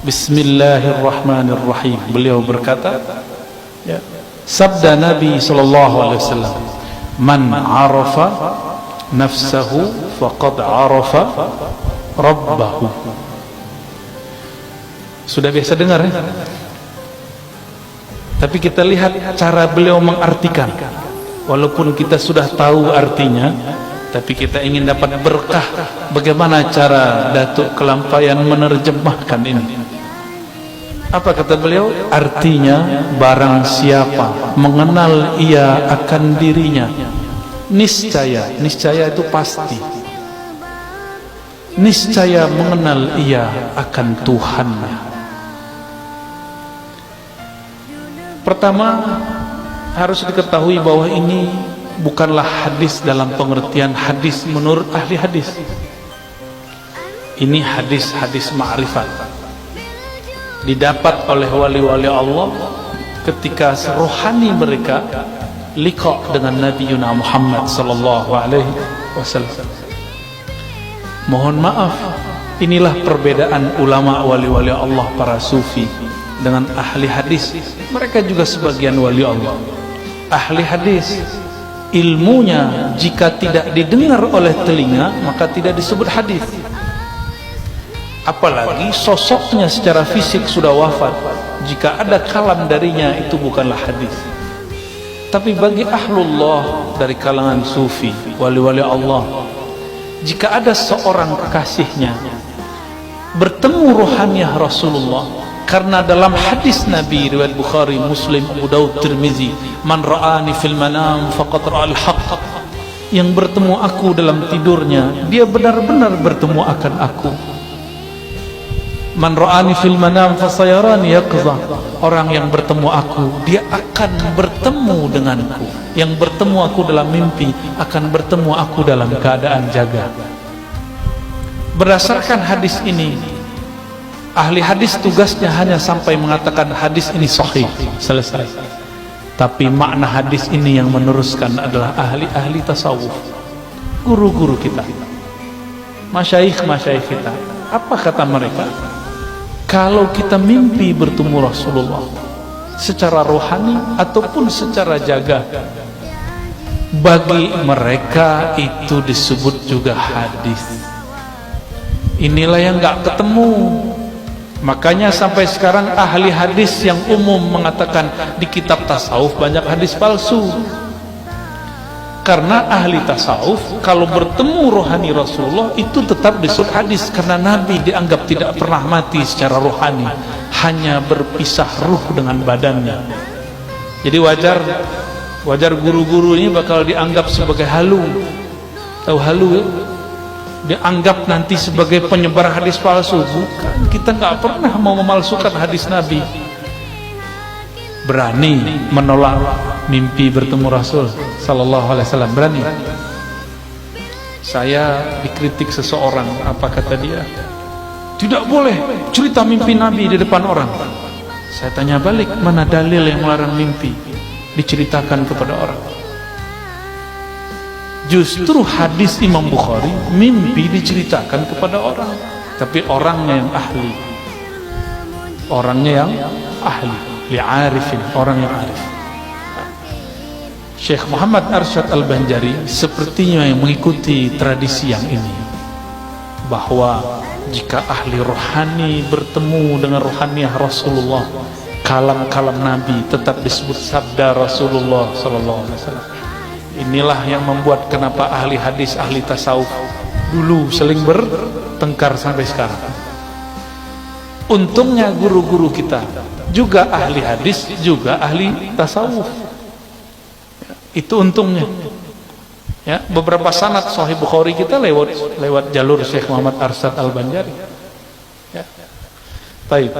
Bismillahirrahmanirrahim. Beliau berkata, ya, sabda Nabi SAW, man arafa nafsahu faqad arafa rabbahu. Sudah biasa dengar ya? Tapi kita lihat cara beliau mengartikan. Walaupun kita sudah tahu artinya, tapi kita ingin dapat berkah. Bagaimana cara Datuk Kelampayan menerjemahkan ini? Apa kata beliau? Artinya, barang siapa mengenal ia akan dirinya, niscaya, niscaya itu pasti, niscaya mengenal ia akan Tuhannya. Pertama, harus diketahui bahwa ini bukanlah hadis dalam pengertian hadis menurut ahli hadis. Ini hadis-hadis ma'rifat, didapat oleh wali-wali Allah ketika rohani mereka liqa dengan Nabi Muhammad sallallahu alaihi wasallam. Mohon maaf, inilah perbedaan ulama wali-wali Allah para sufi dengan ahli hadis. Mereka juga sebagian wali Allah. Ahli hadis, ilmunya jika tidak didengar oleh telinga maka tidak disebut hadis. Apalagi sosoknya secara fisik sudah wafat, jika ada kalam darinya itu bukanlah hadis. Tapi bagi ahlullah dari kalangan sufi, wali-wali Allah, jika ada seorang kekasihnya bertemu rohaniah Rasulullah, karena dalam hadis Nabi riwayat Bukhari, Muslim, Abu Daud, Tirmizi, man ra'ani fil manam faqad ra'al haqq, yang bertemu aku dalam tidurnya dia benar-benar bertemu akan aku. Man ra'ani fil manam fasayarani yaqza, orang yang bertemu aku dia akan bertemu denganku. Yang bertemu aku dalam mimpi akan bertemu aku dalam keadaan jaga. Berdasarkan hadis ini, ahli hadis tugasnya hanya sampai mengatakan hadis ini sahih, selesai. Tapi makna hadis ini yang meneruskan adalah ahli-ahli tasawuf, guru-guru kita, masyayikh-masyayikh kita. Apa kata mereka? Kalau kita mimpi bertemu Rasulullah secara rohani ataupun secara jaga, bagi mereka itu disebut juga hadis. Inilah yang gak ketemu. Makanya sampai sekarang ahli hadis yang umum mengatakan di kitab tasawuf banyak hadis palsu. Karena ahli tasawuf kalau bertemu rohani Rasulullah itu tetap disebut hadis, karena Nabi dianggap tidak pernah mati secara rohani, hanya berpisah ruh dengan badannya. Jadi wajar guru-guru ini bakal dianggap sebagai halu. Tahu halu ya? Dianggap nanti sebagai penyebar hadis palsu. Bukan, kita nggak pernah mau memalsukan hadis Nabi. Berani menolak mimpi bertemu Rasul sallallahu alaihi wasallam, berani. Saya dikritik seseorang, apa kata dia? Tidak boleh cerita mimpi Nabi di depan orang. Saya tanya balik, mana dalil yang melarang mimpi diceritakan kepada orang? Justru hadis Imam Bukhari, mimpi diceritakan kepada orang, tapi orangnya yang ahli, orangnya yang ahli, li'arifin, orang yang arif. Syekh Muhammad Arsyad Al-Banjari sepertinya yang mengikuti tradisi yang ini, bahwa jika ahli rohani bertemu dengan rohaniah Rasulullah, kalam-kalam Nabi tetap disebut sabda Rasulullah sallallahu alaihi wasallam. Inilah yang membuat kenapa ahli hadis, ahli tasawuf dulu saling bertengkar sampai sekarang. Untungnya guru-guru kita juga ahli hadis, juga ahli tasawuf. Itu untungnya. Ya, beberapa sanad Sahih Bukhari kita lewat jalur Syekh Muhammad Arsyad Al-Banjari. Ya. Baik.